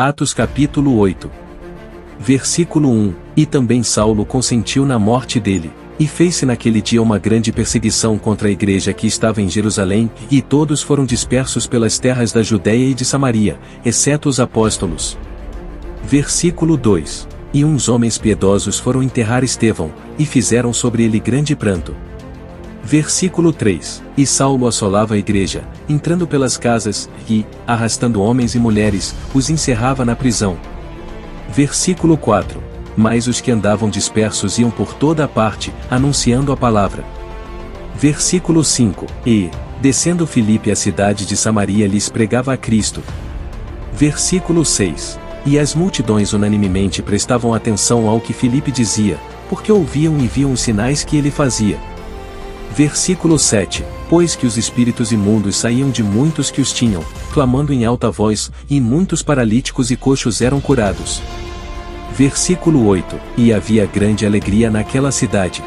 Atos capítulo 8. Versículo 1. E também Saulo consentiu na morte dele. E fez-se naquele dia uma grande perseguição contra a igreja que estava em Jerusalém, e todos foram dispersos pelas terras da Judéia e de Samaria, exceto os apóstolos. Versículo 2. E uns homens piedosos foram enterrar Estevão, e fizeram sobre ele grande pranto. Versículo 3. E Saulo assolava a igreja, entrando pelas casas, e, arrastando homens e mulheres, os encerrava na prisão. Versículo 4. Mas os que andavam dispersos iam por toda a parte, anunciando a palavra. Versículo 5. E, descendo Filipe à cidade de Samaria, lhes pregava a Cristo. Versículo 6. E as multidões unanimemente prestavam atenção ao que Filipe dizia, porque ouviam e viam os sinais que ele fazia. Versículo 7. Pois que os espíritos imundos saíam de muitos que os tinham, clamando em alta voz, e muitos paralíticos e coxos eram curados. Versículo 8. E havia grande alegria naquela cidade.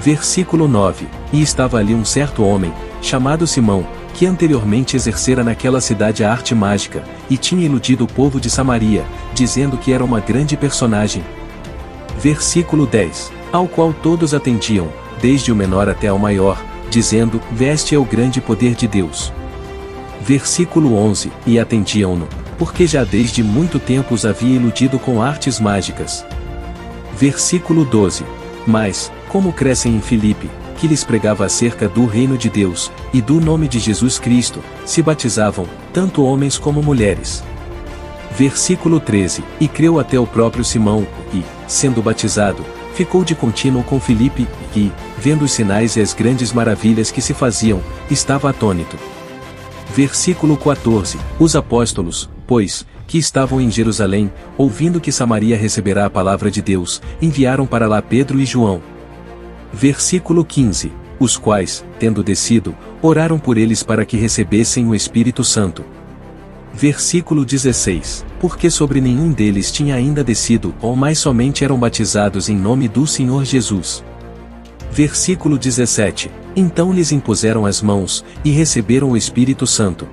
Versículo 9. E estava ali um certo homem, chamado Simão, que anteriormente exercera naquela cidade a arte mágica, e tinha iludido o povo de Samaria, dizendo que era uma grande personagem. Versículo 10. Ao qual todos atendiam, desde o menor até ao maior, dizendo, Veste é o grande poder de Deus. Versículo 11. E atendiam-no, porque já desde muito tempo os havia iludido com artes mágicas. Versículo 12. Mas, como crescem em Filipe, que lhes pregava acerca do reino de Deus, e do nome de Jesus Cristo, se batizavam, tanto homens como mulheres. Versículo 13. E creu até o próprio Simão, e, sendo batizado, ficou de contínuo com Filipe, e, vendo os sinais e as grandes maravilhas que se faziam, estava atônito. Versículo 14. Os apóstolos, pois, que estavam em Jerusalém, ouvindo que Samaria receberá a palavra de Deus, enviaram para lá Pedro e João. Versículo 15. Os quais, tendo descido, oraram por eles para que recebessem o Espírito Santo. Versículo 16. Porque sobre nenhum deles tinha ainda descido, ou mais somente eram batizados em nome do Senhor Jesus. Versículo 17. Então lhes impuseram as mãos, e receberam o Espírito Santo.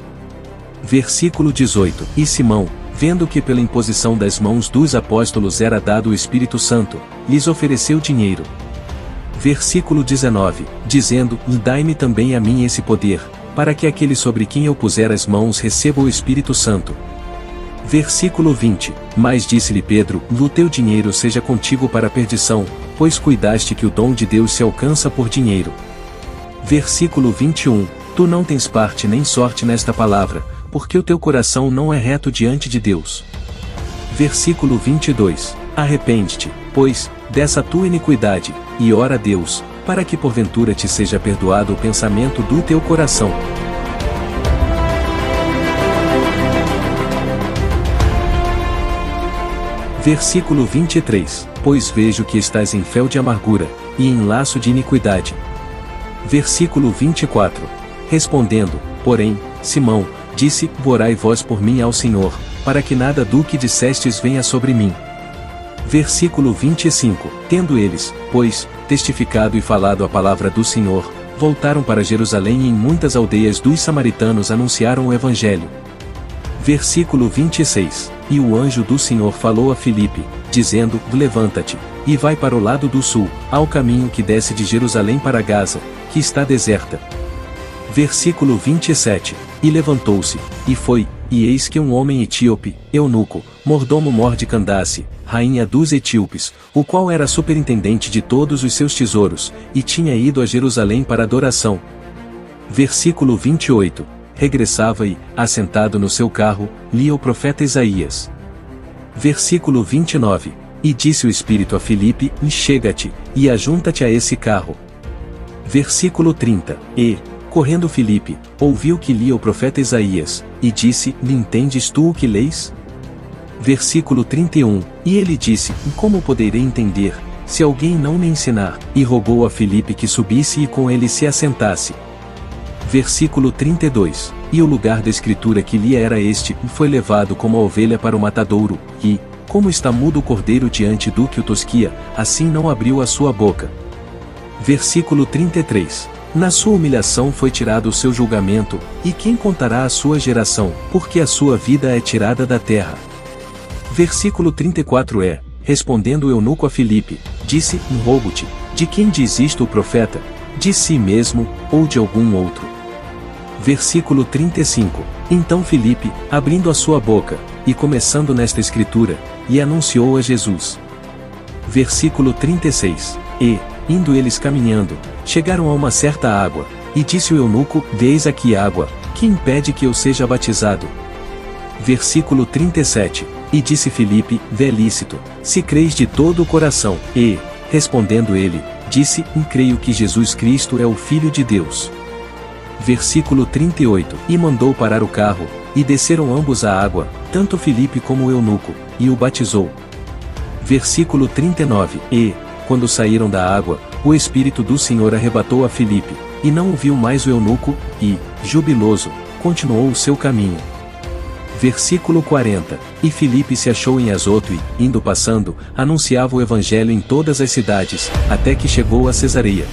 Versículo 18. E Simão, vendo que pela imposição das mãos dos apóstolos era dado o Espírito Santo, lhes ofereceu dinheiro. Versículo 19, dizendo, Dai-me também a mim esse poder, para que aquele sobre quem eu puser as mãos receba o Espírito Santo. Versículo 20, Mas disse-lhe Pedro, O teu dinheiro seja contigo para a perdição, pois cuidaste que o dom de Deus se alcança por dinheiro. Versículo 21, Tu não tens parte nem sorte nesta palavra, porque o teu coração não é reto diante de Deus. Versículo 22, Arrepende-te, pois, dessa tua iniquidade, e ora a Deus, para que porventura te seja perdoado o pensamento do teu coração. Versículo 23, Pois vejo que estás em fel de amargura, e em laço de iniquidade. Versículo 24, Respondendo, porém, Simão, disse, Orai vós por mim ao Senhor, para que nada do que dissestes venha sobre mim. Versículo 25, Tendo eles, pois, testificado e falado a palavra do Senhor, voltaram para Jerusalém e em muitas aldeias dos samaritanos anunciaram o Evangelho. Versículo 26, E o anjo do Senhor falou a Filipe, dizendo, Levanta-te, e vai para o lado do sul, ao caminho que desce de Jerusalém para Gaza, que está deserta. Versículo 27, E levantou-se, e foi, e eis que um homem etíope, eunuco, mordomo de Candace, rainha dos etíopes, o qual era superintendente de todos os seus tesouros, e tinha ido a Jerusalém para adoração. Versículo 28, Regressava e, assentado no seu carro, lia o profeta Isaías. Versículo 29, E disse o Espírito a Filipe, Chega-te, e ajunta-te a esse carro. Versículo 30, E, correndo Filipe, ouviu que lia o profeta Isaías, e disse, Entendes tu o que leis? Versículo 31, E ele disse, Como poderei entender, se alguém não me ensinar? E rogou a Filipe que subisse e com ele se assentasse. Versículo 32, E o lugar da escritura que lia era este, Foi levado como a ovelha para o matadouro, e, como está mudo o cordeiro diante do que o tosquia, assim não abriu a sua boca. Versículo 33, Na sua humilhação foi tirado o seu julgamento, e quem contará a sua geração, porque a sua vida é tirada da terra. Versículo 34 respondendo o eunuco a Filipe, disse, rogo-te, de quem diz isto o profeta? De si mesmo, ou de algum outro? Versículo 35, então Filipe, abrindo a sua boca, e começando nesta escritura, e anunciou a Jesus. Versículo 36, indo eles caminhando, chegaram a uma certa água, e disse o eunuco, eis aqui água, que impede que eu seja batizado? Versículo 37, e disse Filipe, é lícito, se creis de todo o coração, respondendo ele, disse, creio que Jesus Cristo é o Filho de Deus. Versículo 38, e mandou parar o carro, e desceram ambos à água, tanto Filipe como o eunuco, e o batizou. Versículo 39, quando saíram da água, o Espírito do Senhor arrebatou a Filipe, e não o viu mais o eunuco, e, jubiloso, continuou o seu caminho. Versículo 40, e Filipe se achou em Azoto e, indo passando, anunciava o evangelho em todas as cidades, até que chegou a Cesareia.